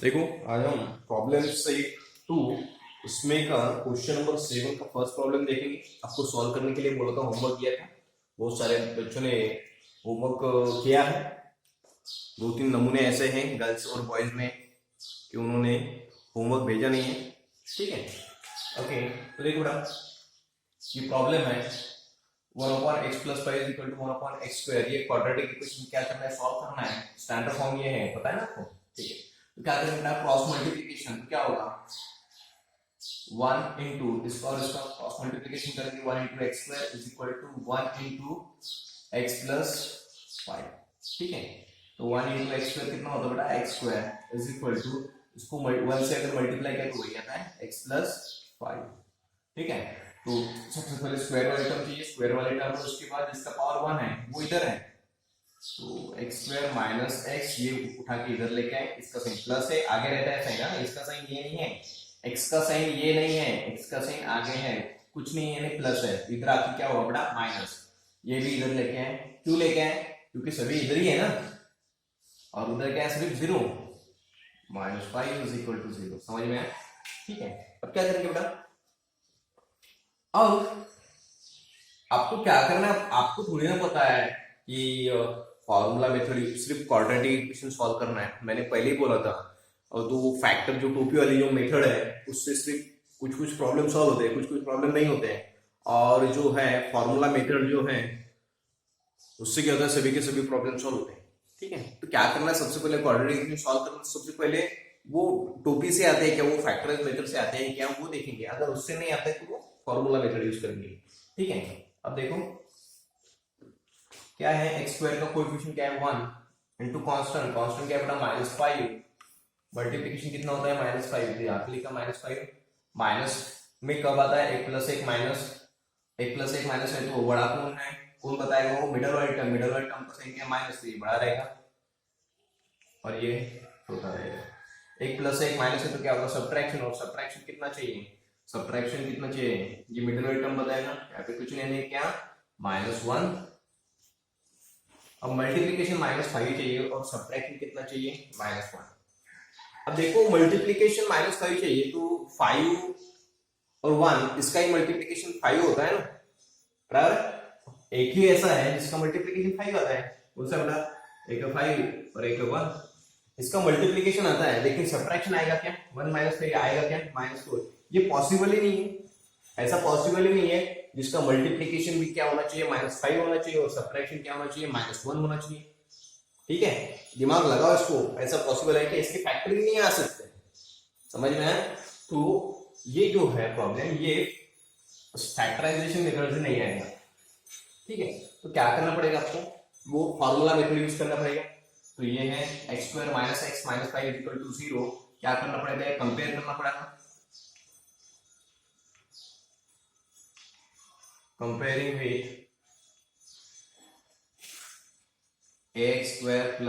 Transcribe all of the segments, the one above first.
देखो आज हम प्रॉब्लम सेट 2 उसमें का क्वेश्चन नंबर 7 का फर्स्ट प्रॉब्लम देखेंगे। आपको सॉल्व करने के लिए बोला था, होमवर्क दिया था। बहुत सारे बच्चों ने होमवर्क किया है। दो तीन नमूने ऐसे हैं गर्ल्स और बॉयज में कि उन्होंने होमवर्क भेजा नहीं है। ठीक है, ओके। तो देखो बेटा, ये प्रॉब्लम है 1/x + 5 = 1/x²। ये क्वाड्रेटिक इक्वेशन क्या करना है, सॉल्व करना है। स्टैंडर्ड फॉर्म ये है, पता है ना आपको। ठीक है, तो क्या करेंगे, क्रॉस मल्टीप्लिकेशन। तो क्या होगा 1 इंटू इसका और इसका क्रॉस मल्टीप्लिकेशन करेंगे। 1 इंटू x² = 1 इंटू x + 5। ठीक है, तो 1 इंटू x² कितना होता है बेटा, x² = इसको 1 से अगर मल्टीप्लाई करें तो वही आता है x + 5। ठीक है, तो सबसे पहले स्क्वायर वाले टर्म चाहिए, स्क्वायर वाले टर्म, उसके बाद जिसका पावर 1 है वो इधर है, तो x² - x ये उठा के इधर लेके आए। इसका साइन प्लस है, आगे रहता है साइन। ना इसका साइन ये नहीं है, x का साइन ये नहीं है, x का साइन आगे है, कुछ नहीं है, यानी प्लस है। इधर आके क्या होगा बेटा, माइनस। ये भी इधर लेके आए। क्यों लेके आए, क्योंकि सभी इधर ही है ना, और उधर क्या है, सिर्फ 0। -5 = 0। समझ में आया। ठीक है, अब क्या करेंगे बेटा, अब आपको क्या करना है, आपको थोड़ी ना पता है कि फॉर्मूला मेथड सिर्फ क्वाड्रेटिक इक्वेशन सॉल्व करना है। मैंने पहले ही बोला था। और तो फैक्टर जो टोपी वाली जो मेथड है उससे सिर्फ कुछ कुछ प्रॉब्लम सॉल्व होते हैं, कुछ कुछ प्रॉब्लम नहीं होते हैं। और जो है फॉर्मूला मेथड जो है उससे क्या होता है, सभी के सभी प्रॉब्लम सॉल्व होते हैं। ठीक है, तो क्या करना है, सबसे पहले क्वाड्रेटिक इक्वेशन सॉल्व करना। सबसे पहले वो टोपी से आते हैं क्या, वो फैक्टराइज मेथड से आते हैं क्या, वो देखेंगे। अगर उससे नहीं आते तो वो फॉर्मूला मेथड यूज करेंगे। ठीक है, अब देखो क्या है, x² का कोएफिशिएंट क्या है, 1 इंटू कांस्टेंट। कांस्टेंट क्या है बेटा, -5। मल्टीप्लिकेशन कितना होता है, -5। यहाँ पे लिखा -5। माइनस में कब आता है, 1 + 1 माइनस, 1 + 1 माइनस है, तो बड़ा कौन है, कौन बताएगा, वो मिडल वाली टर्म। मिडल वाली टर्म का साइन क्या है, माइनस, तो ये बड़ा रहेगा और ये छोटा रहेगा। 1 + 1 माइनस है तो क्या होगा, सब्ट्रैक्शन। और सब्ट्रैक्शन कितना चाहिए, सब्ट्रैक्शन कितना चाहिए, ये मिडल वाली टर्म बताएगा। यहाँ पे कुछ नहीं है, क्या -1। अब मल्टीप्लिकेशन -5 चाहिए और सब्ट्रैक्शन कितना चाहिए, -1। अब देखो मल्टीप्लिकेशन -5 चाहिए, तो 5 और 1 इसका ही मल्टीप्लिकेशन 5 होता है ना, बराबर। एक ही ऐसा है जिसका मल्टीप्लिकेशन 5 आता है, कौन सा बेटा, एक 5 और एक 1। इसका मल्टीप्लिकेशन आता है, लेकिन सब्ट्रैक्शन आएगा क्या, 1 - 5 आएगा क्या, -4। ये पॉसिबल ही नहीं है, ऐसा पॉसिबल ही नहीं है जिसका मल्टीप्लिकेशन भी क्या होना चाहिए, -5 होना चाहिए, और सब्ट्रैक्शन क्या होना चाहिए, -1 होना चाहिए। ठीक है, दिमाग लगाओ इसको। ऐसा पॉसिबल है कि इसके फैक्टर ही नहीं आ सकते, समझ में आया। तो ये जो है प्रॉब्लम, ये फैक्टराइजेशन मेथड से नहीं आएगा। ठीक है, तो क्या करना पड़ेगा आपको, वो फॉर्मूला मेथड यूज करना पड़ेगा। तो ये है x² - x - 5 = 0। क्या करना पड़ेगा, कंपेयर करना पड़ेगा। Comparing with ax² +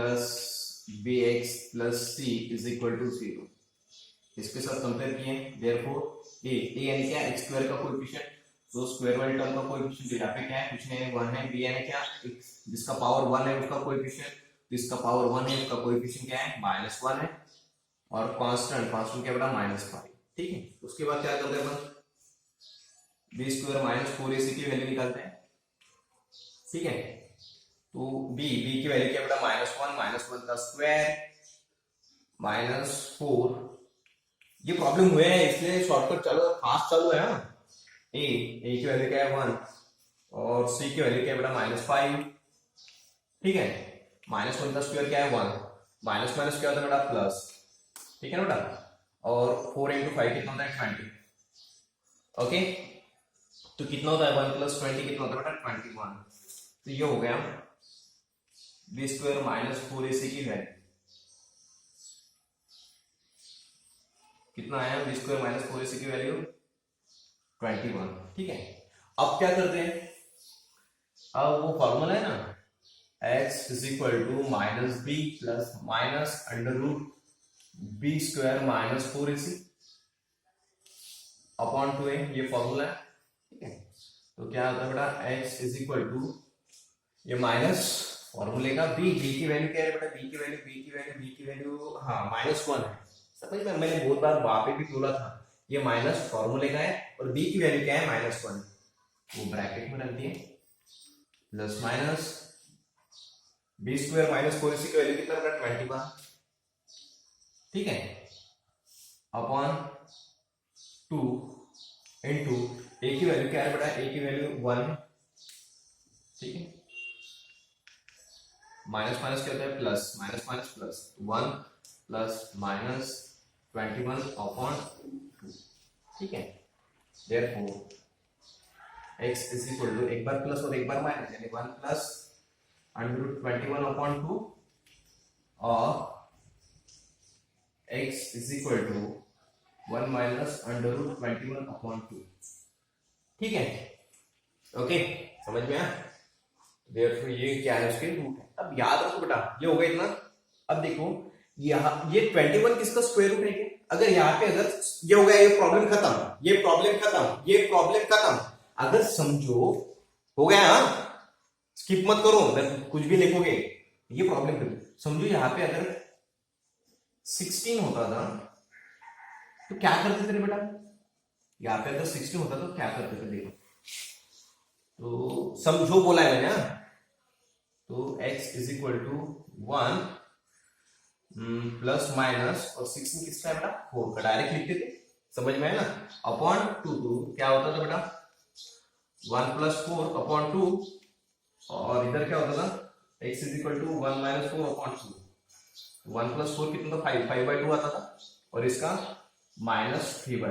bx + c = 0। इसके साथ कंपेयर किए, देयरफॉर a यानी क्या, x² का कोएफिशिएंट, तो स्क्वायर वाली टर्म का कोएफिशिएंट यहाँ पे क्या है, कुछ नहीं, 1 है। b यानी क्या, जिसका पावर 1 है उसका कोएफिशिएंट, जिसका पावर 1 है उसका कोएफिशिएंट क्या है, -1 है। और कांस्टेंट, कांस्टेंट क्या बेटा, -5। ठीक है, उसके बाद क्या करते हैं अपन, b² - 4ac की वैल्यू निकालते हैं। ठीक है, तो b की वैल्यू क्या बेटा, -1 -1 का स्क्वायर -4। ये प्रॉब्लम हुए हैं इसलिए शॉर्टकट चलो फास्ट चालू है ना। a की वैल्यू क्या है, 1, और c की वैल्यू क्या है बेटा, -5। ठीक है, -1 का स्क्वायर क्या है, 1, माइनस माइनस क्या होता है बेटा, प्लस। ठीक है ना बेटा, और 4 × 5 कितना होता है, 20। ओके, तो कितना होता है, 1 + 20 कितना होता है बेटा, 21। तो ये हो गया b² - 4ac की वैल्यू कितना आया, b² - 4ac की वैल्यू 21। ठीक है, अब क्या करते हैं, अब वो फॉर्मूला है ना, x = -b ± b² - 4ac upon 2a, ये फॉर्मूला है। ठीक है, तो क्या होता है बेटा, x = ये माइनस फॉर्मूले का b की वैल्यू क्या है बेटा, b की वैल्यू हाँ -1 है। समझ में, मैंने बहुत बार वहां पे भी बोला था ये माइनस फॉर्मूले का है और बी की वैल्यू क्या है -1, वो ब्रैकेट में रख दिए plus minus b square minus 4 इसी की वैल्यू कितना बना 21, ठीक है, अपॉन 2 इंटू ए की वैल्यू क्या है बेटा, ए की वैल्यू 1 है, ठीक है, माइनस माइनस क्या होता है plus, minus minus plus 1 plus minus 21 upon 2, ठीक है, therefore x is equal to एक बार प्लस और एक बार माइनस यानी 1 प्लस √21 अपॉन 2 और x is equal to 1 minus √21 upon 2, ठीक है, ओके, समझ में आया, देयरफॉर ये क्या है उसके रूट है। अब याद रखो बेटा ये हो गया इतना। अब देखो यहाँ ये 21 किसका स्क्वायर रूट है क्या? अगर यहाँ पे अगर ये हो गया, ये प्रॉब्लम खत्म, ये प्रॉब्लम खत्म, ये प्रॉब्लम खत्म। अगर समझो हो गया, स्किप मत करो, कुछ भी लिखोगे ये प्रॉब्लम खत्म। समझो यहाँ पे अगर 16 होता था तो क्या करते थे बेटा, यहाँ पे अगर 16 होता तो क्या करते थे देखो, तो समझो बोला है मैंने, तो x is equal to 1 plus minus और 16 किसका है बेटा 4 का, डायरेक्ट लिखते थे, समझ में है ना, अपॉन 2 क्या होता था बेटा 1 प्लस 4 अपॉन 2 और इधर क्या होता था x is equal to 1 minus 4 upon 2, 1 plus 4 कितना था 5/2 आता था और इसका -3/2,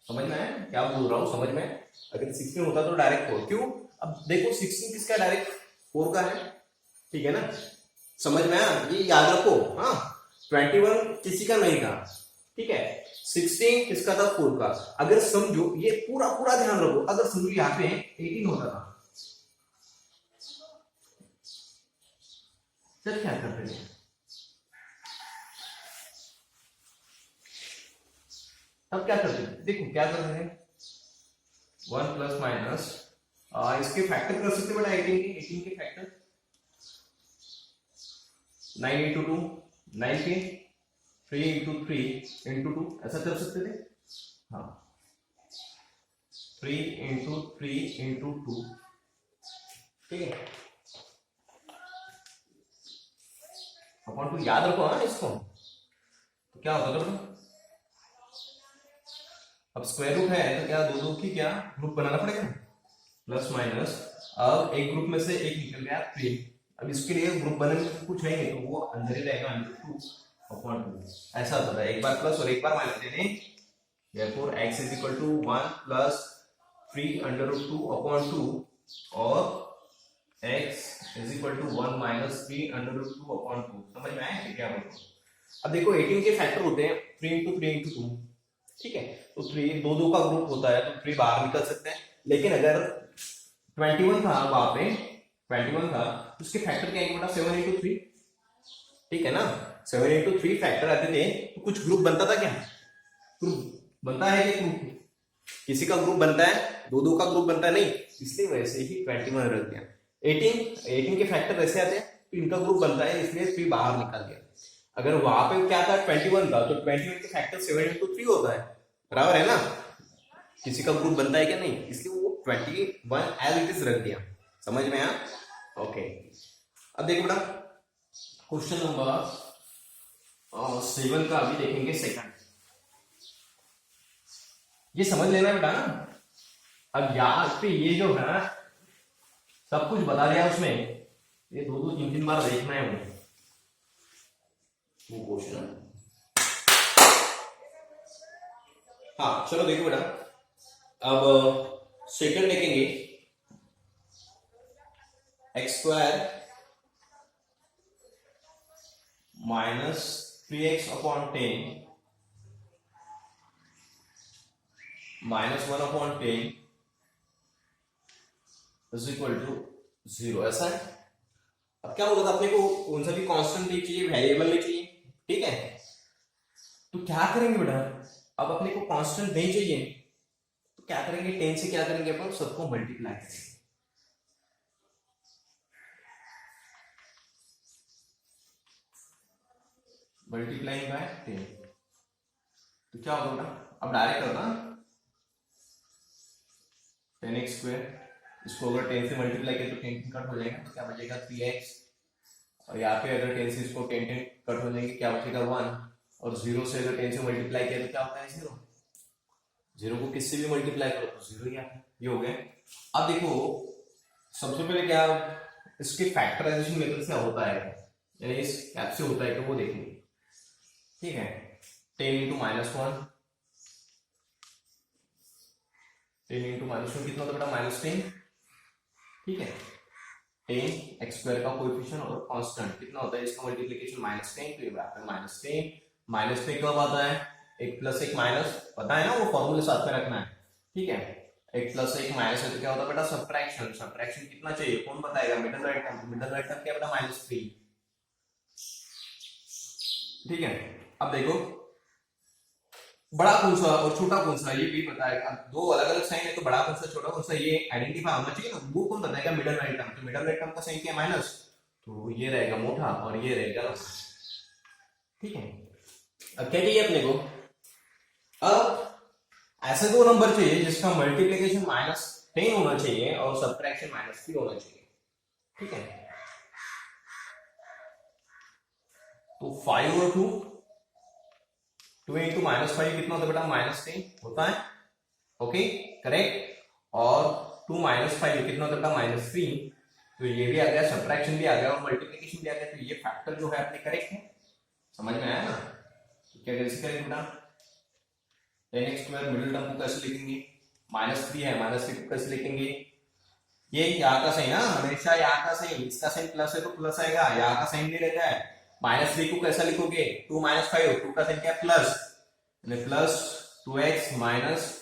समझ में है क्या बोल रहा हूँ, समझ में, अगर 16 होता तो डायरेक्ट 4, क्यों, अब देखो 16 किसका डायरेक्ट 4 का है, ठीक है ना, समझ में आया, ये याद रखो, हाँ 21 किसी का नहीं था, ठीक है, 16 किसका था 4 का। अगर समझो ये पूरा पूरा ध्यान रखो, अगर समझो यहाँ पे 18 होता था तब क्या करते थे, तब क्या करते थे, देखो क्या करते हैं 1 प्लस माइनस इसके फैक्टर कर सकते बेटा 18 के फैक्टर 9 इंटू 2 9 के 3 इंटू 3 इंटू 2 ऐसा कर सकते थे, हाँ 3 इंटू 3 इंटू 2, ठीक है, अपॉन 2 याद रखो हाँ इसको, तो क्या होता था, अब स्क्वायर रूट है तो क्या दो दो की क्या ग्रुप बनाना पड़ेगा प्लस माइनस, अब एक ग्रुप में से एक निकल गया 3, अब इसके लिए ग्रुप बनाने में कुछ है नहीं तो वो अंदर ही रहेगा √2 अपॉन 2, ऐसा होता था, एक बार प्लस और एक बार माइनस, यानी therefore x is equal to 1 plus 3√2 upon 2 और x is equal to 1 minus 3√2 upon 2, समझ में आया क्या बोल रहा हूं। अब देखो 18 के फैक्टर होते हैं 3 इंटू 3 इंटू 2, ठीक है, तो 3 दो दो का ग्रुप होता है तो 3 बाहर निकल सकते हैं, लेकिन अगर 21 था वहां पे 21 था तो उसके फैक्टर क्या है बेटा 7 इंटू 3, ठीक है ना, 7 इंटू 3 फैक्टर आते थे तो कुछ ग्रुप बनता था क्या, ग्रुप बनता है कि ग्रुप किसी का ग्रुप बनता है, दो दो का ग्रुप बनता है नहीं, इसलिए वैसे ही 21 रख दिया। 18 के फैक्टर ऐसे आते हैं तो इनका ग्रुप बनता है इसलिए 3 बाहर निकाल दिया। अगर वहां पे क्या था 21 था तो 21 के फैक्टर 7 इंटू 3 होता है, बराबर है ना, किसी का ग्रुप बनता है क्या नहीं, इसलिए वो 21 एज इट इज रख दिया, समझ में आया, ओके। अब देखो बेटा क्वेश्चन नंबर 7 का अभी देखेंगे सेकंड, ये समझ लेना बेटा ना। अब यहाँ पे ये जो है सब कुछ बता दिया उसमें, ये दो दो तीन तीन बार देखना है वो क्वेश्चन। हाँ चलो देखो बेटा, अब सेकंड देखेंगे, x² minus 3x upon 10 minus 1 upon 10 is equal to 0, ऐसा है। अब क्या होगा, अपने को कौन सा भी कांस्टेंट नहीं चाहिए, वेरिएबल नहीं चाहिए, ठीक है, तो क्या करेंगे बेटा, अब अपने को कांस्टेंट नहीं चाहिए तो क्या करेंगे, 10 से क्या करेंगे अपन सबको मल्टीप्लाई करेंगे, मल्टीप्लाइंग बाय 10, तो क्या होगा बेटा, अब डायरेक्ट करना 10x², इसको अगर 10 से मल्टीप्लाई किया तो 10 कट हो जाएगा, तो क्या बचेगा 3x, और यहाँ पे अगर 10 से इसको 10 कट हो जाएंगे, क्या बचेगा 1, और 0 से अगर 10 से मल्टीप्लाई किया तो क्या होता है 0, 0 को किससे भी मल्टीप्लाई करो तो 0 ही आता है। ये हो गया। अब देखो सबसे पहले क्या इसके फैक्टराइजेशन मेथड से होता है, यानी इस कैप से होता है तो वो देखेंगे। ठीक है, 10 इंटू -1, 10 इंटू -1 कितना होता है बेटा -10। ठीक है, 10x² का कोएफिशिएंट और कांस्टेंट कितना होता है इसका मल्टीप्लिकेशन -10, तो ये बराबर -10, -10 कब आता है, 1 + 1 माइनस, पता है ना वो फॉर्मूले साथ में रखना है। ठीक है, 1 + 1 माइनस है तो क्या होता है बेटा सब्ट्रैक्शन, सब्ट्रैक्शन कितना चाहिए कौन बताएगा, middle right term, middle right term क्या बेटा -3। ठीक है, अब देखो बड़ा कौन सा और छोटा कौन सा ये भी बताएगा, दो अलग अलग साइन है तो बड़ा कौन सा छोटा कौन सा ये आइडेंटिफाई होना चाहिए ना, वो कौन बताएगा, मिडिल राइट टर्म, तो मिडिल राइट टर्म का साइन क्या है माइनस, तो ये रहेगा मोटा और ये रहेगा। ठीक है, अब क्या चाहिए अपने को, अब ऐसे दो नंबर चाहिए जिसका मल्टीप्लिकेशन -10 होना चाहिए और सब्ट्रैक्शन -3 होना चाहिए। ठीक है, तो 5 और 2 इंटू -5 कितना होता है बेटा -10 होता है। ओके करेक्ट, और 2 - 5 कितना होता है बेटा -3, तो ये भी आ गया, सब्ट्रैक्शन भी आ गया और मल्टीप्लिकेशन भी आ गया, तो ये फैक्टर जो है अपने करेक्ट है। समझ में आया ना, तो क्या कैसे करेंगे बेटा, 10x² मिडिल टर्म को कैसे लिखेंगे, -3 है, -3 को कैसे लिखेंगे, ये यहाँ का साइन ना, हमेशा यहाँ का साइन, इसका साइन प्लस है तो प्लस आएगा, यहाँ का साइन नहीं रहता है। -3 को कैसा लिखोगे, 2 - 5, 2 का साइन क्या plus, plus 2x -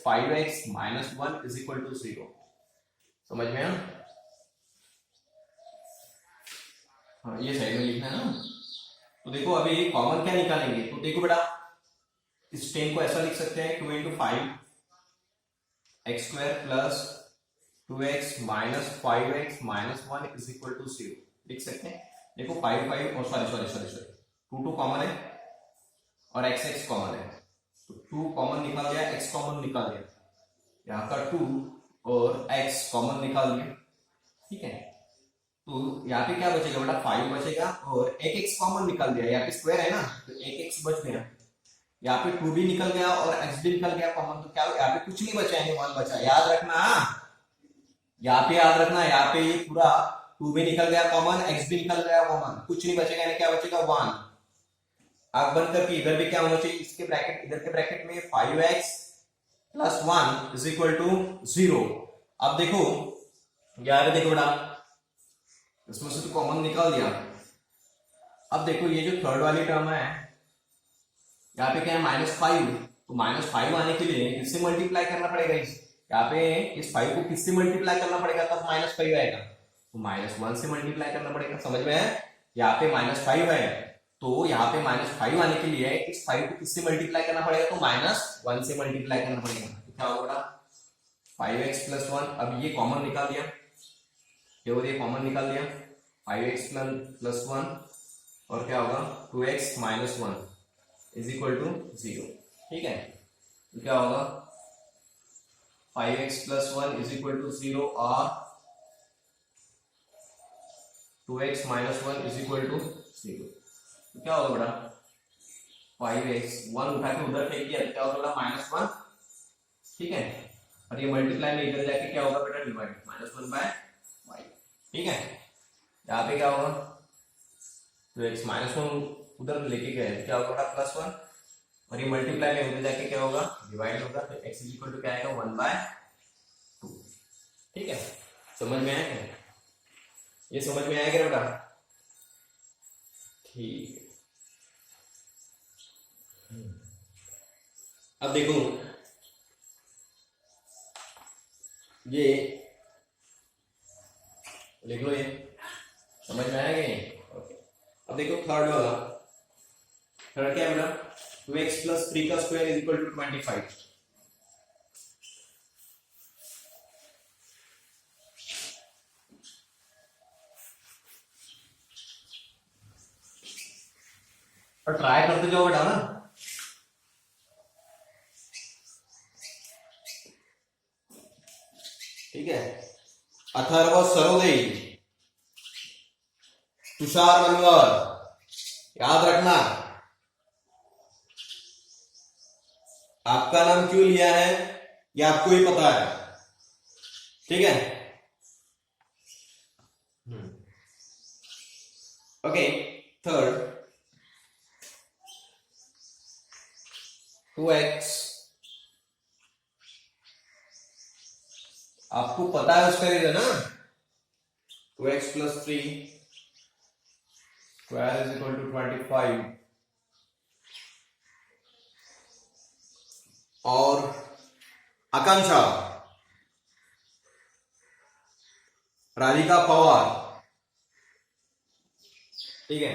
5x - 1 is equal to 0। समझ में आया, हाँ ये साइड में लिखना है ना। तो देखो अभी कॉमन क्या निकालेंगे, तो देखो बेटा इस 10 को ऐसा लिख सकते हैं 2 × 5x² plus 2x - 5x - 1 is equal to 0 लिख सकते हैं। देखो 5 और सॉरी 2 कॉमन है और x कॉमन है, तो 2 कॉमन निकाल दिया, x कॉमन निकाल दिया, यहाँ का 2 और x कॉमन निकाल दिया। ठीक है, तो यहाँ पे क्या बचेगा बेटा 5 बचेगा और एक x कॉमन निकाल दिया, यहाँ पे स्क्वायर है ना तो एक x बच गया, यहाँ पे 2 भी निकल गया और x भी निकल गया कॉमन, तो क्या यहाँ पे कुछ नहीं बचा है, 1 बचा, याद रखना, यहाँ पे याद रखना, यहाँ पे ये पूरा 2 भी निकल गया कॉमन, x भी निकल गया कॉमन, कुछ नहीं बचेगा, यानी क्या बचेगा 1। आग बंद करके इधर भी क्या होना चाहिए, इसके ब्रैकेट इधर के ब्रैकेट में 5x + 1 इज इक्वल टू 0। अब देखो यार देखो बेटा इसमें से तो कॉमन निकाल दिया, अब देखो ये जो थर्ड वाली टर्म है यहाँ पे क्या है -5, तो -5 आने के लिए किससे मल्टीप्लाई करना पड़ेगा, यहाँ पे इस 5 को किससे मल्टीप्लाई करना पड़ेगा तब -5 आएगा, तो -1 से मल्टीप्लाई करना पड़ेगा। समझ में है, यहाँ पे -5 है तो यहाँ पे -5 आने के लिए इस 5 को किससे मल्टीप्लाई करना पड़ेगा, तो -1 से मल्टीप्लाई करना पड़ेगा, तो क्या होगा 5x + 1, अब ये कॉमन निकाल दिया, क्या हो गया कॉमन निकाल दिया 5x + 1 और क्या होगा 2x - 1 इज इक्वल टू 0। ठीक है, तो क्या होगा 5x + 1 इज इक्वल टू 0 और 2x - 1 इज इक्वल टू 0, तो क्या होगा बेटा 5x 1 उठा के उधर फेंक दिया तो क्या होगा बेटा -1। ठीक है, और ये मल्टीप्लाई में इधर जाके क्या होगा बेटा डिवाइड, -1/y। ठीक है, यहाँ पे क्या होगा तो x -1 उधर लेके गए क्या होगा बेटा +1, और ये मल्टीप्लाई में उधर जाके क्या होगा डिवाइड होगा, तो x इज इक्वल टू क्या आएगा 1/2। ठीक है, समझ में आया क्या, ये समझ में आया क्या बेटा, ठीक है। अब देखो ये लिख लो, ये समझ में आया कि नहीं, ओके। अब देखो थर्ड वाला, थर्ड क्या है बेटा 2x + 3 का स्क्वायर इज इक्वल टू 25। और ट्राई करते जाओ बेटा ना, ठीक है। अथर्व सरोदे, तुषार मनवर, याद रखना आपका नाम क्यों लिया है ये आपको ही पता है, ठीक है। ओके, थर्ड 2x, आपको पता है उसका रीजन ना, 2x + 3 square is equal to 25। और आकांक्षा, राधिका पवार, ठीक है,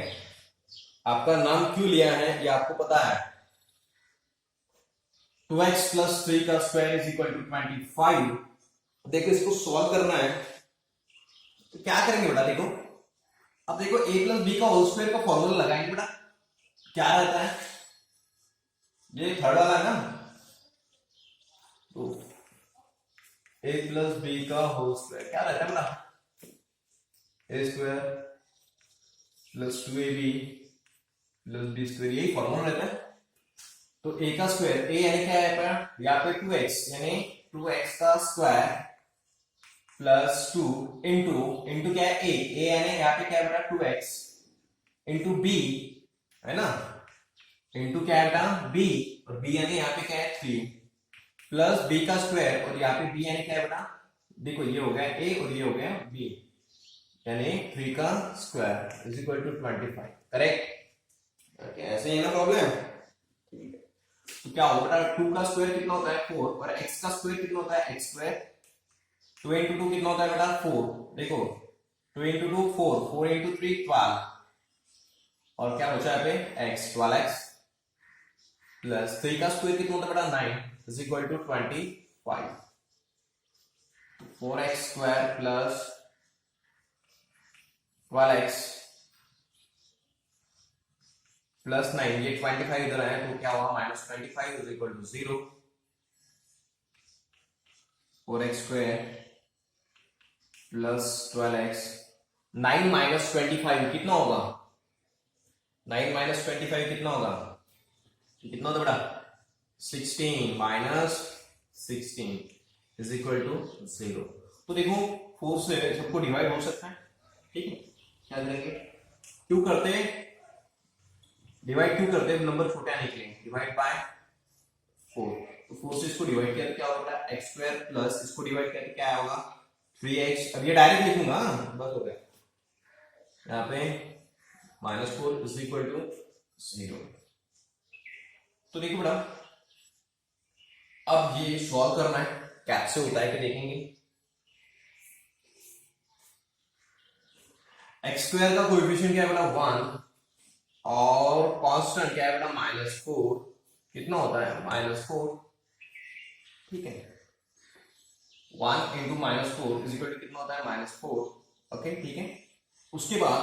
आपका नाम क्यों लिया है ये आपको पता है। 2x + 3 का स्क्वायर इज इक्वल टू 25। देखो इसको सॉल्व करना है तो क्या करेंगे बेटा, देखो अब देखो a + b का होल स्क्वायर का फॉर्मूला लगाएंगे बेटा, क्या रहता है, ये थर्ड वाला है ना, तो a + b का होल स्क्वायर क्या रहता है बेटा, a² + 2ab + b², यही फॉर्मूला रहता है। तो a का स्क्वायर, a यानी क्या है बेटा, यहाँ पे 2x यानी 2x का स्क्वायर + 2 इंटू क्या है a यानी यहाँ पे क्या है बेटा 2x इंटू b है ना, इंटू क्या है बेटा b, और b यानी यहाँ पे क्या है 3 प्लस b का स्क्वायर, और यहाँ पे b यानी क्या है बेटा, देखो ये हो गया a और ये हो गया b, यानी 3 का square is equal to 25, correct. ऐसे ही है ना प्रॉब्लम, ठीक है। तो क्या होगा बेटा, 2 का स्क्वायर कितना होता है 4, और x का स्क्वायर कितना होता है x², 2 इंटू 2 कितना होता है बेटा 4, देखो 2 इंटू 2 4, 4 इंटू 3 12, और क्या बचा है पे x, 12x प्लस 3 का स्क्वायर कितना होता है बेटा 9 is equal to 25, 4x² plus 12x plus 9, ये 25 इधर आया तो क्या हुआ -25 is equal to 0, 4x² plus 12x, 9 - 25 कितना होगा, 9 - 25 कितना होगा, कितना होता बेटा 16 - 16 इज इक्वल टू 0। तो देखो 4 से सबको डिवाइड हो सकता है, ठीक है, क्या करेंगे, क्यों करते हैं डिवाइड, क्यों करते हैं, नंबर छोटे आने के लिए, डिवाइड बाय 4, तो 4 से इसको डिवाइड किया तो क्या होगा x² प्लस इसको डिवाइड करके क्या होगा 3x, अब ये डायरेक्ट लिखूंगा बस हो गया, यहाँ पे -4 इज इक्वल टू 0। तो देखो बेटा अब ये सॉल्व करना है, कैसे होता है कि देखेंगे, x² का कोएफिशिएंट क्या है बेटा 1, और कांस्टेंट क्या है बेटा -4, कितना होता है -4, ठीक है, 1 इंटू -4 इज इक्वल टू कितना होता है -4, ओके ठीक है। उसके बाद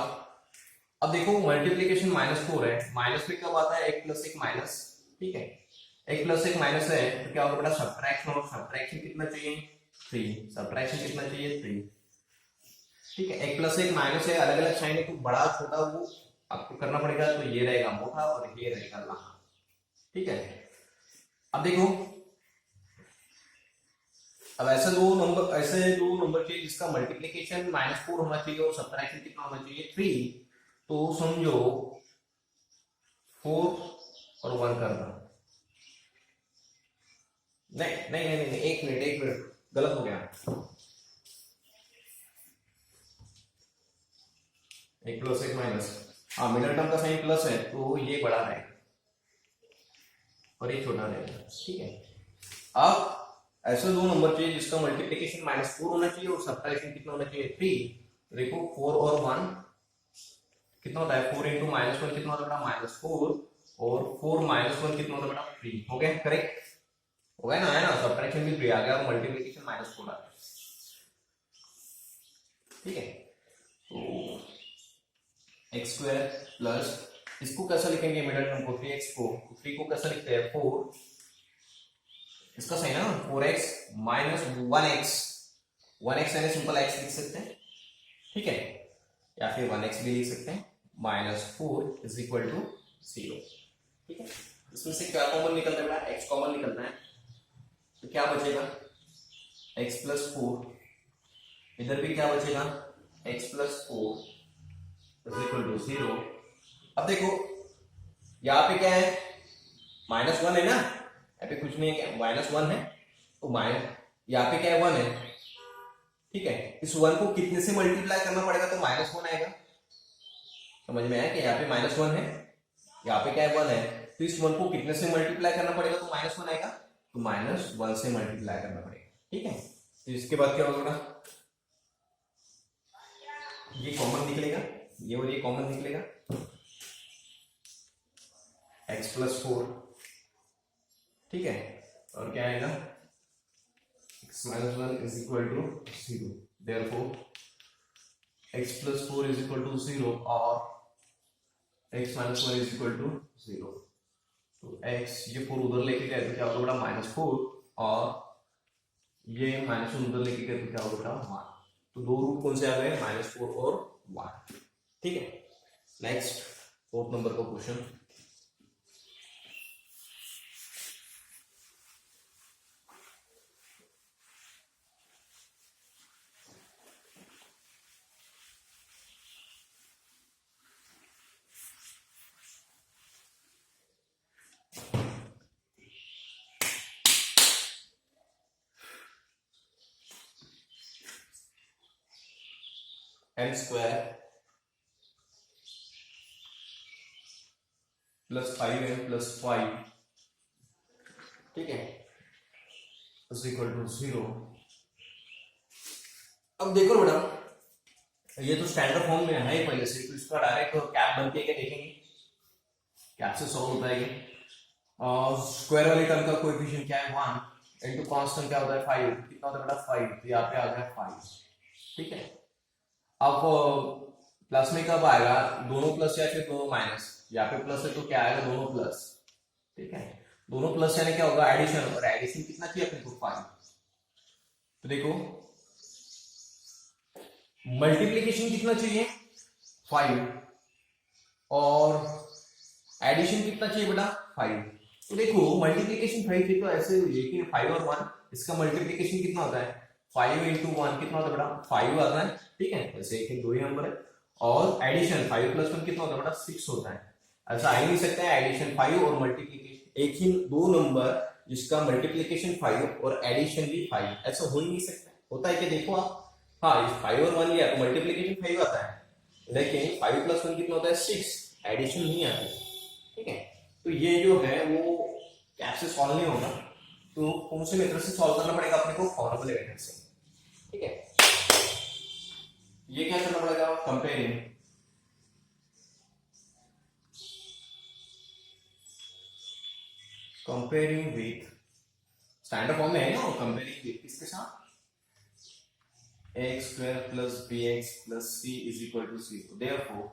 अब देखो मल्टीप्लीकेशन -4 है, माइनस में कब आता है 1 + 1 माइनस, ठीक है, 1 + 1 माइनस है तो क्या होगा बेटा सब्ट्रैक्शन, और सब्ट्रैक्शन कितना चाहिए 3, सब्ट्रैक्शन कितना चाहिए 3, ठीक है। 1 + 1 माइनस है, अलग अलग साइन है तो बड़ा छोटा वो आपको करना पड़ेगा, तो ये रहेगा मोटा और ये रहेगा लहा, ठीक है। अब देखो अब ऐसे दो नंबर चाहिए जिसका मल्टीप्लीकेशन -4 होना चाहिए और सब्ट्रैक्शन कितना होना चाहिए 3, तो समझो 4 और 1 करना, नहीं, एक मिनट गलत हो गया, 1 + 1 माइनस, हाँ मिडिल टर्म का साइन प्लस है तो ये बड़ा रहेगा और ये छोटा रहेगा, ठीक है। अब ऐसे दो नंबर चाहिए जिसका मल्टीप्लीकेशन -4 होना चाहिए और सब्ट्रैक्शन कितना होना चाहिए 3, देखो 4 और 1 कितना होता है, 4 इंटू -1 कितना होता है बेटा -4, और 4 - 1 कितना होता है बेटा 3, हो गया करेक्ट, हो गया ना, है ना, सब्ट्रैक्शन भी 3 आ गया और मल्टीप्लीकेशन -4 आ गया, ठीक है। तो x² प्लस इसको कैसा लिखेंगे मिडिल टर्म को 3x को, 3 को कैसा लिखते हैं 4, इसका सही ना 4x - 1x 1x यानी सिंपल x लिख सकते हैं, ठीक है, या फिर 1x भी लिख सकते हैं, -4 इज इक्वल टू 0, ठीक है। इसमें से क्या कॉमन निकलता है, x कॉमन निकलना है, तो क्या बचेगा x प्लस 4, इधर भी क्या बचेगा x plus 4 is equal to 0। अब देखो यहाँ पे क्या है, -1 है ना, यहाँ पे कुछ नहीं है, -1 है, तो यहाँ पे क्या है 1 है, ठीक है। इस 1 को कितने से मल्टीप्लाई करना पड़ेगा तो -1 आएगा, समझ में आया कि यहाँ पे -1 है, यहाँ पे क्या है 1 है, तो इस 1 को कितने से मल्टीप्लाई करना पड़ेगा तो -1 आएगा, तो -1 से मल्टीप्लाई करना पड़ेगा, ठीक है। तो इसके बाद क्या होगा, ये कॉमन निकलेगा, ये और ये कॉमन निकलेगा, x प्लस 4, ठीक है, और क्या आएगा x minus 1 is equal to 0, therefore x plus 4 is equal to 0 और x minus 1 is equal to 0, तो x ये 4 उधर लेके गए तो क्या होगा बेटा -4, और ये -1 उधर लेके गए तो क्या होगा बेटा 1, तो दो रूट कौन से आ गए -4 और 1, ठीक है। नेक्स्ट 4th नंबर का question, m square plus 5m plus 5, ठीक है, इज इक्वल टू 0। अब देखो बेटा, ये तो स्टैंडर्ड फॉर्म में है ही पहले से, तो इसका डायरेक्ट कैप बनती है क्या देखेंगे, कैप से सॉल्व होता है ये। स्क्वायर वाले टर्म का कोएफिशिएंट क्या है 1, इनटू कांस्टेंट क्या होता है 5, कितना होता है बेटा 5, तो यहाँ पे आ गया 5, ठीक है। अब प्लस में कब आएगा, दोनों प्लस या फिर दोनों माइनस, यहाँ पे प्लस है तो क्या आएगा दोनों प्लस, ठीक है, दोनों प्लस यानी क्या होगा एडिशन, और एडिशन कितना चाहिए अपने को 5, तो देखो मल्टीप्लीकेशन कितना चाहिए 5 और एडिशन कितना चाहिए बेटा 5, तो देखो मल्टीप्लीकेशन 5 थी तो ऐसे हुई कि 5 और 1, इसका मल्टीप्लीकेशन कितना होता है 5 इंटू 1 कितना होता है बेटा 5 आता है, ठीक है, वैसे एक दो ही नंबर है, और एडिशन 5 प्लस 1 कितना होता है बेटा 6 होता है। ऐसा आ ही नहीं सकता है एडिशन 5 और मल्टीप्लीकेशन एक ही दो नंबर जिसका मल्टीप्लीकेशन 5 और एडिशन भी 5, ऐसा हो ही नहीं सकता, होता है कि देखो आप, हाँ 5 और 1 लिया तो मल्टीप्लीकेशन 5 आता है, लेकिन 5 प्लस 1 कितना होता है 6, एडिशन नहीं आती, ठीक है। तो ये जो है वो कैसे सॉल्व नहीं होगा, तो कौन से मेथड से सॉल्व करना पड़ेगा अपने को, फॉर्मूले मेथड से, ठीक है। ये क्या करना पड़ेगा कंपेयरिंग विथ स्टैंडर्ड फॉर्म में है ना, कंपेयरिंग विथ किसके साथ, x square plus b x plus c is equal to 0, therefore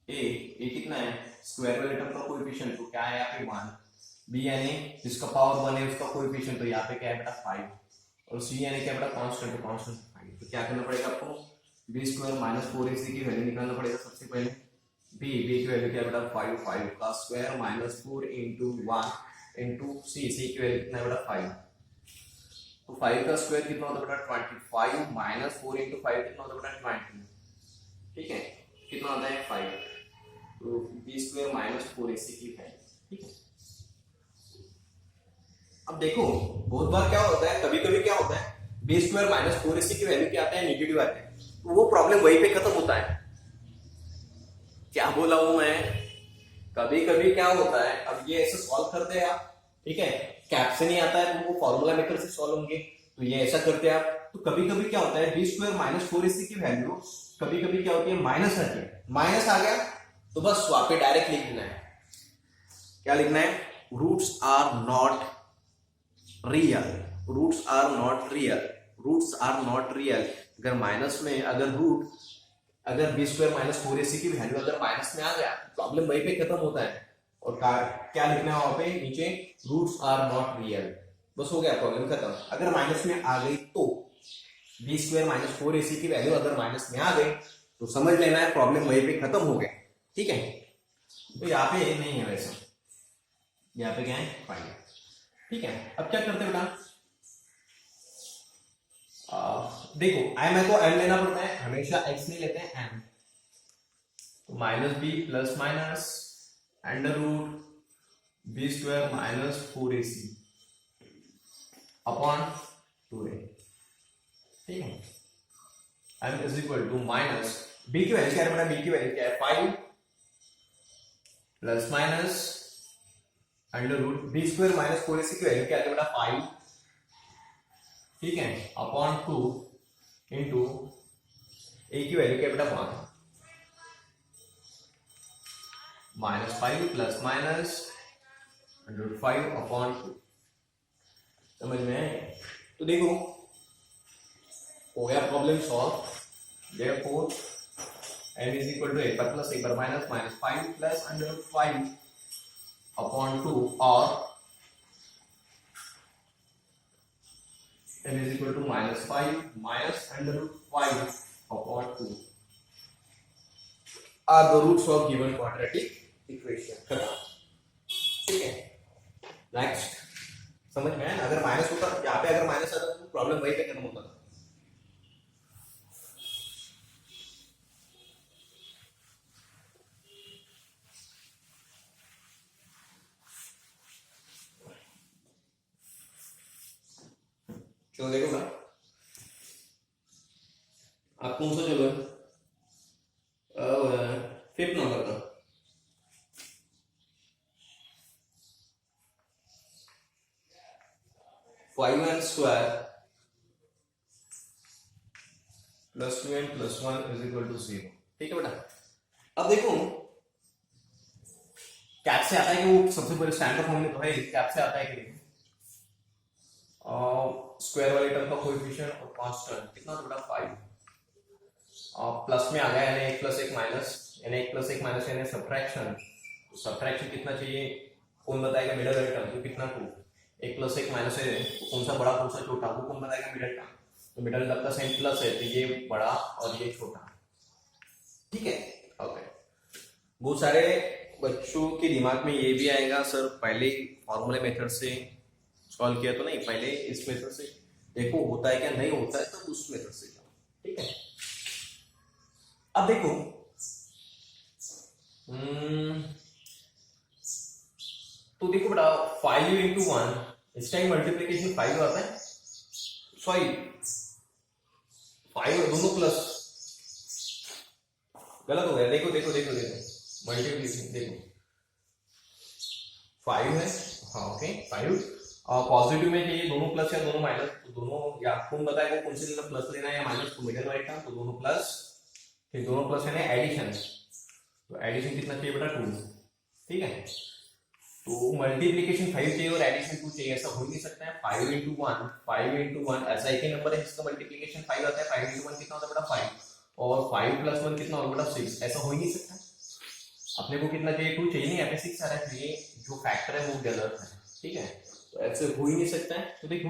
a कितना है स्क्वायर वाले टर्म का कोएफिशिएंट, तो क्या है यहाँ पे 1, बी यानी जिसका पावर 1 है उसका कोएफिशिएंट, तो यहाँ पे क्या है बेटा 5, और सी यानी क्या बेटा कांस्टेंट, तो कांस्टेंट 5, तो क्या करना पड़ेगा आपको बी स्क्वायर माइनस 4ac की वैल्यू निकालना पड़ेगा सबसे पहले, बी की वैल्यू क्या बेटा 5 का स्क्वायर माइनस 4 इंटू 1 इंटू सी की वैल्यू कितना है बेटा 5, तो 5 का स्क्वायर कितना होता है बेटा 25 माइनस 4 इंटू 5 कितना होता है बेटा 20, ठीक है, कितना होता है 5, तो बी स्क्वायर माइनस 4ac की वैल्यू, ठीक है। अब देखो बहुत बार क्या होता है, कभी कभी क्या होता है बी स्क्वायर माइनस 4ac की वैल्यू क्या आता है नेगेटिव आता है, तो वो प्रॉब्लम वहीं पे खत्म होता है, क्या बोला हूं मैं, कभी कभी क्या होता है, अब ये ऐसे सॉल्व करते हैं आप, ठीक है, कैप से नहीं आता है तो वो फॉर्मूला मेथड से सॉल्व होंगे, तो ये ऐसा करते हैं आप, तो कभी कभी क्या होता है बी स्क्वायर माइनस 4ac की वैल्यू कभी कभी क्या होती है माइनस आती है, माइनस आ गया तो बस वहां पे डायरेक्ट लिख देना है, क्या लिखना है, roots are not real, roots are not real, roots are not real, अगर माइनस में अगर बी स्क्वायर माइनस 4ac की वैल्यू अगर माइनस में आ गया प्रॉब्लम वहीं पे खत्म होता है, और क्या लिखना है वहां पे नीचे रूट्स आर नॉट रियल, बस हो गया प्रॉब्लम खत्म, अगर माइनस में आ गई तो बी स्क्वायर माइनस 4ac की वैल्यू अगर माइनस में आ गई तो समझ लेना है प्रॉब्लम वहीं पे खत्म हो गया। ठीक है, तो यहाँ पे नहीं है वैसा, यहाँ पे क्या है 5। ठीक है, अब क्या करते हैं बेटा, देखो एम है तो एम लेना पड़ता है, हमेशा एक्स नहीं लेते हैं एम, तो minus b plus minus under root b square minus 4ac upon 2a। ठीक है, m is equal to minus b की वैल्यू क्या है, बी की वैल्यू क्या है 5 plus minus under root b square minus 4ac की वैल्यू क्या है बेटा 5, ठीक है, अपॉन 2 इंटू ए की वैल्यू क्या बेटा 1 minus 5 plus minus under root 5 upon 2। समझ में आए? तो देखो हो गया problem solve. Therefore m is equal to 1 पर प्लस 1 पर minus minus 5 plus under root 5 upon 2 और m is equal to minus 5 minus under root 5 upon 2 are the roots of given quadratic equation। ठीक है, नेक्स्ट समझ में आया? अगर minus होता यहाँ पे, अगर माइनस आता तो प्रॉब्लम वही पे खत्म होता था। चलो देखो ना, आप कौन सा चलो फिफ्थ नंबर का, five n square plus 2n plus 1 is equal to 0। ठीक है बेटा, अब देखो कैप से आता है कि वो सबसे पहले स्टैंडर्ड फॉर्म में तो है, कैप से आता है कि स्क्वायर वाले टर्म का कोएफिशिएंट और कांस्टेंट कितना था बेटा 5, प्लस में आ गया यानी 1 प्लस 1 माइनस, यानी 1 प्लस 1 माइनस यानी सब्ट्रैक्शन, सब्ट्रैक्शन कितना चाहिए कौन बताएगा, मिडल वाले टर्म तो कितना 2, 1 प्लस 1 माइनस है तो कौन सा बड़ा कौन सा छोटा वो कौन बताएगा, मिडल टर्म, तो मिडल टर्म का साइन प्लस है तो ये बड़ा और ये छोटा। ठीक है, ओके। बहुत सारे बच्चों के दिमाग में ये भी आएगा सर पहले फॉर्मूले मेथड से सॉल्व किया तो नहीं, पहले इस मेथड से देखो होता है क्या नहीं होता है तो उस मेथड से जाओ। ठीक है, अब देखो तो देखो बेटा 5 इंटू 1 इस टाइम मल्टीप्लीकेशन 5 आता है, सॉरी 5 दोनों प्लस, गलत हो गया, देखो देखो देखो देखो मल्टीप्लीकेशन देखो 5 है, हाँ ओके 5 पॉजिटिव में चाहिए दोनों प्लस या दोनों माइनस, तो दोनों या कौन बताएगा कौन से लेना प्लस लेना है या माइनस, तो मिडिल वाइट का तो दोनों प्लस, फिर दोनों प्लस है ना एडिशन, तो एडिशन कितना चाहिए बेटा 2। ठीक है, तो मल्टीप्लीकेशन 5 चाहिए और एडिशन 2 चाहिए, ऐसा हो ही नहीं सकता है। 5 इंटू 1 5 इंटू 1 ऐसा एक ही नंबर है जिसका मल्टीप्लीकेशन 5 आता है, 5 इंटू 1 कितना होता है बेटा 5 और 5 प्लस 1 कितना होगा बेटा 6, ऐसा हो ही नहीं सकता। अपने को कितना चाहिए 2 चाहिए, नहीं यहाँ पे 6 आ रहा है, तो ये जो फैक्टर है वो गलत है। ठीक है, तो ऐसे हो ही नहीं सकता है। तो देखो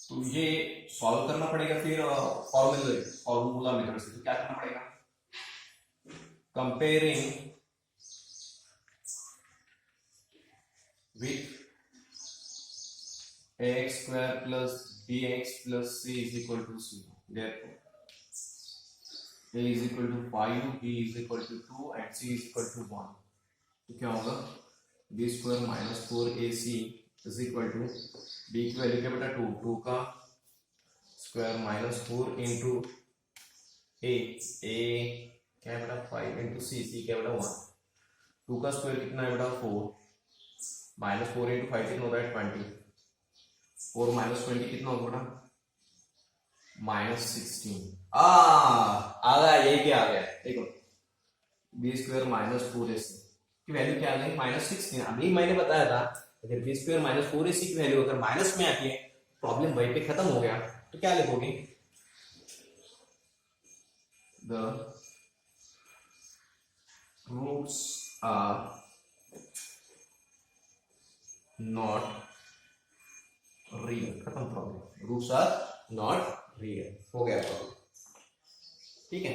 तो ये सॉल्व करना पड़ेगा फिर फॉर्मूला मेथड से, तो क्या करना पड़ेगा, comparing with ax square plus bx plus c is equal to 0, therefore a is equal to 5, b is equal to 2 and c is equal to 1। तो क्या होगा b square minus 4ac is equal to b की value क्या बेटा 2, 2 का square minus 4 into a क्या है बेटा 5 इंटू c क्या बेटा 1, 2 का स्क्वायर कितना है बेटा 4 माइनस 4 इंटू 5 कितना होता है 20 4 माइनस 20 कितना होगा बेटा माइनस 16। आ गया, यही क्या आ गया देखो बी स्क्वायर माइनस 4ac की वैल्यू क्या आ गई माइनस 16। अभी मैंने बताया था अगर बी स्क्वायर माइनस 4ac की वैल्यू अगर माइनस में आती है प्रॉब्लम वहीं पे खत्म हो गया। तो क्या लिखोगे, the roots roots are not real. हो गया प्रॉब्लम, ठीक है।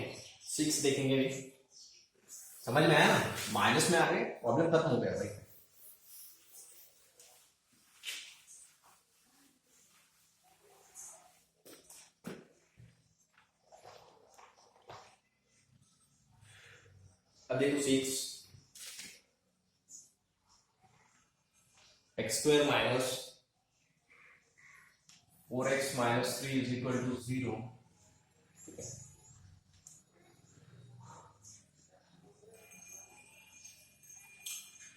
6 देखेंगे भी, समझ में आया ना, माइनस में आ गए, प्रॉब्लम खत्म हो गया भाई। अब देखो 6 x square minus 4x minus 3 is equal to 0।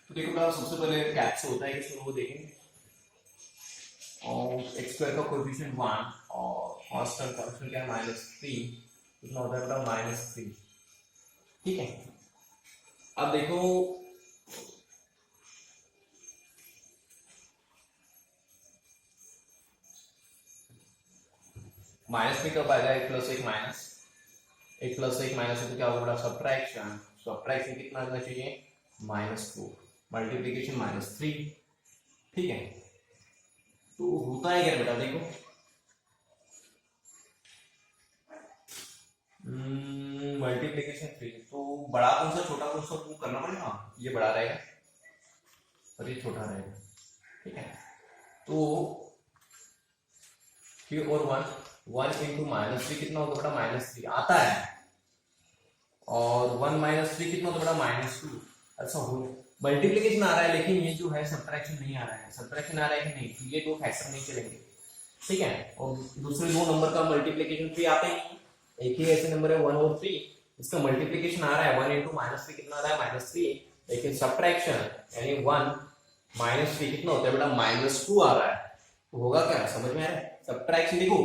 तो देखो क्या सबसे पहले कैप्स होता है कि वो देखेंगे, और x स्क्वायर का कोएफिशिएंट 1 और कांस्टेंट क्या है -3, कितना होता है बेटा -3, ठीक है। अब देखो माइनस में कब आएगा, 1 प्लस 1 माइनस 1 प्लस 1 माइनस, तो क्या होगा बेटा सब्ट्रैक्शन, सब्ट्रैक्शन कितना आना चाहिए -4, मल्टीप्लीकेशन -3, ठीक है। तो होता है क्या बेटा, देखो मल्टीप्लीकेशन 3, तो बड़ा कौन सा छोटा कौन सा वो करना पड़ेगा, ये बड़ा रहेगा और ये छोटा रहेगा, ठीक है। तो फिर और 1 इंटू -3 कितना होगा बेटा -3 आता है, और 1 -3 कितना होगा बेटा -2। अच्छा हो मल्टीप्लीकेशन आ रहा है, लेकिन ये जो है सब्ट्रैक्शन नहीं आ रहा है, सब्ट्रैक्शन आ रहा है कि नहीं, तो ये दो फैक्टर नहीं चलेंगे, ठीक है। और दूसरे दो नंबर का मल्टीप्लीकेशन 3 आते ही, एक ही ऐसे नंबर है 1 और 3, इसका मल्टीप्लीकेशन आ रहा है 1 इंटू -3 कितना आ रहा है -3, लेकिन सब्ट्रैक्शन यानी 1 -3 कितना होता है बेटा -2 आ रहा है। तो होगा क्या, समझ में आ रहा है, सब्ट्रैक्शन देखो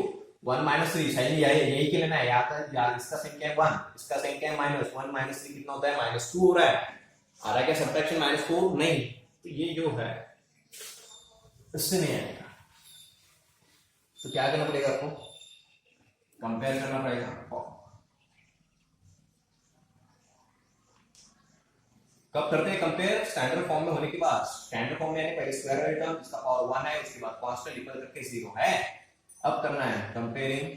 1 -3 सही यही के लेना है, यार इसका साइन क्या है 1, इसका साइन क्या है -1 -3 कितना होता है -2 हो रहा है, आ रहा है क्या सब्ट्रैक्शन -4 नहीं, तो ये जो है इससे नहीं आएगा। तो क्या करना पड़ेगा आपको, कंपेयर करना पड़ेगा। कब करते हैं कंपेयर, स्टैंडर्ड फॉर्म में होने के बाद, स्टैंडर्ड फॉर्म में यानी पहले स्क्वायर वाली टर्म जिसका पावर 1 है, उसके बाद कांस्टेंट इक्वल करके 0 है, अब करना है comparing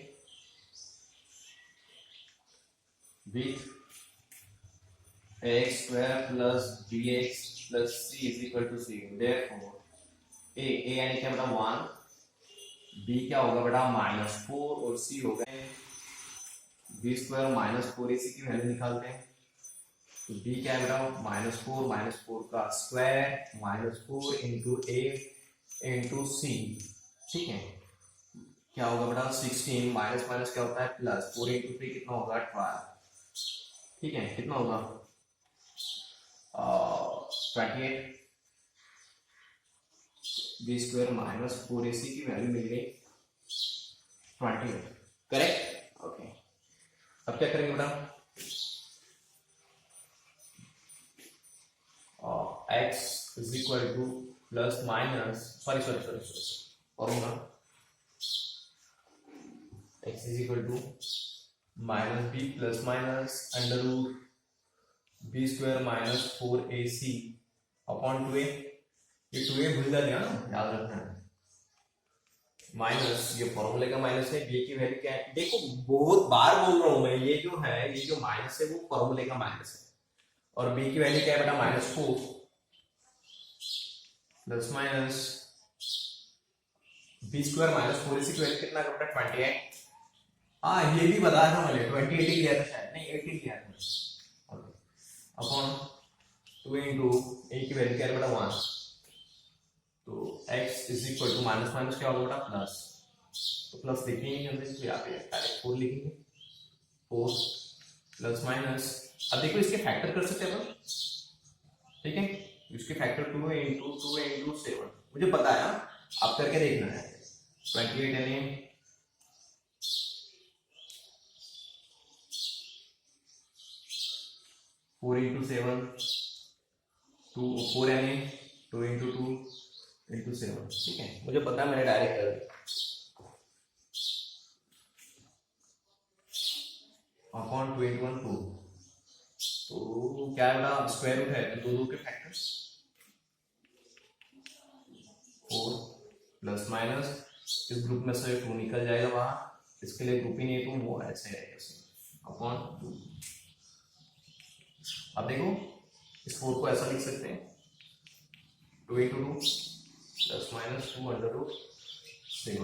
with x square plus bx plus c is equal to 0। Therefore a यानी क्या बेटा 1, b क्या होगा बेटा -4 और c हो गए b स्क्वायर -4ac की वैल्यू निकालते हैं, तो b क्या है बेटा -4 का square -4 into a into c, ठीक है। क्या होगा बेटा 16 माइनस माइनस क्या होता है प्लस, 4 इंटू 3 कितना होगा 12, ठीक है। कितना होगा 28, b स्क्वायर -4ac की वैल्यू मिल गई 28, करेक्ट, ओके। अब क्या करेंगे बेटा, x is equal to plus minus sorry formula x is equal to -b plus minus under root b square -4ac upon 2a, ये 2a भूल जाएगा ना, याद रखना है, माइनस ये फॉर्मूले का माइनस है, b की वैल्यू क्या है, देखो बहुत बार बोल रहा हूं मैं, ये जो है ये जो माइनस है वो फॉर्मूले का माइनस है, और b की वैल्यू क्या है बेटा -4 plus minus b square -4ac की वैल्यू कितना बेटा 28, हाँ ये भी बताया था मैंने 28 ही लिया था शायद, नहीं 18 लिया था, अपॉन 2 इंटू a की वैल्यू क्या है बेटा 1, तो x is equal to minus minus क्या होगा बेटा प्लस, तो प्लस लिखेंगे हमने, तो यहाँ पे डायरेक्ट 4 लिखेंगे, 4 प्लस माइनस, अब देखो इसके फैक्टर कर सकते हैं अपन, ठीक है, इसके फैक्टर 2 इंटू 7, मुझे पता है, आप करके देखना है, 28 यानी 4 इंटू 7, 4 यानी 2 इंटू 2 इंटू 7, ठीक है, मुझे पता है, मैंने डायरेक्ट कर दिया, अपॉन 2 इंटू 1 2, तो क्या है बेटा स्क्वायर रूट है, तो दो के फैक्टर्स 4 प्लस माइनस इस ग्रुप में से 2 निकल जाएगा बाहर, इसके लिए ग्रुप ही नहीं है तो वो ऐसे रहेगा अपॉन 2। अब देखो इस 4 को ऐसा लिख सकते हैं 2 into 2 plus minus 2 under root 7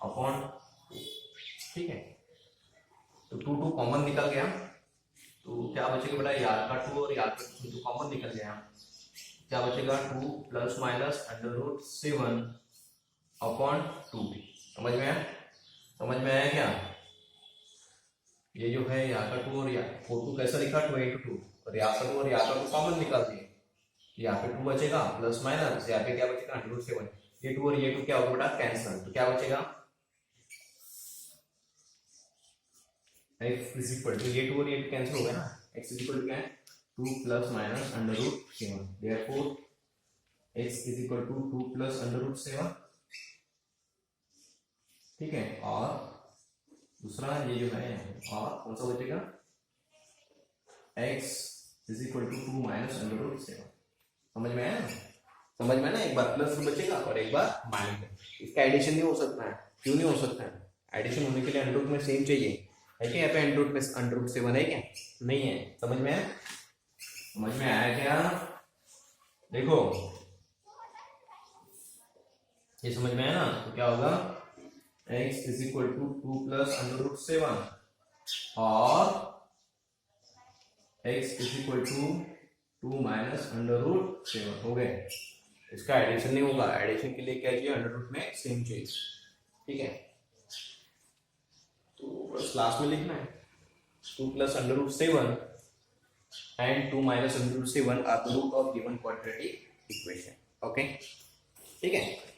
upon 2। ठीक है, तो 2 कॉमन निकल गया, तो क्या बचेगा बेटा, यार का 2 और यार का 2 कॉमन निकल गया, क्या बचेगा 2 plus minus under root 7 upon 2। समझ में आया, समझ में आया क्या? ये जो है यहाँ का 2 और यहाँ 4 कैसा लिखा 2 into 2 और यहाँ का 2 और यहाँ का 2 कॉमन निकाल दिए, यहाँ पे 2 बचेगा प्लस माइनस यहाँ पे क्या बचेगा अंडर रूट 7, ये 2 और ये 2 क्या होगा बेटा कैंसिल, तो क्या बचेगा x इज इक्वल टू ये 2 और ये 2 कैंसिल हो गया ना, x इज इक्वल टू क्या है 2 plus minus under root 7, therefore x is equal to 2 plus under root 7। ठीक है, और दूसरा ये जो है और कौन सा बचेगा x is equal to 2 minus under root 7। समझ में आया, समझ में ना, एक बार प्लस बचेगा और एक बार माइनस, इसका एडिशन नहीं हो सकता है, क्यों नहीं हो सकता है, एडिशन होने के लिए अंडर रूट में सेम चाहिए है क्या, यहाँ पे अंडर रूट में अंडर रूट 7 है क्या, नहीं है। समझ में आया, समझ में आया क्या? देखो ये समझ में आया ना, तो क्या होगा x is equal to 2 plus under root 7 और x is equal to 2 minus under root 7 हो गए। इसका एडिशन नहीं होगा, एडिशन के लिए क्या चाहिए अंडर रूट में सेम चाहिए। ठीक है, तो बस लास्ट में लिखना है 2 plus under root 7 and 2 minus under root 7 are the root of given quadratic equation. Okay, ठीक है।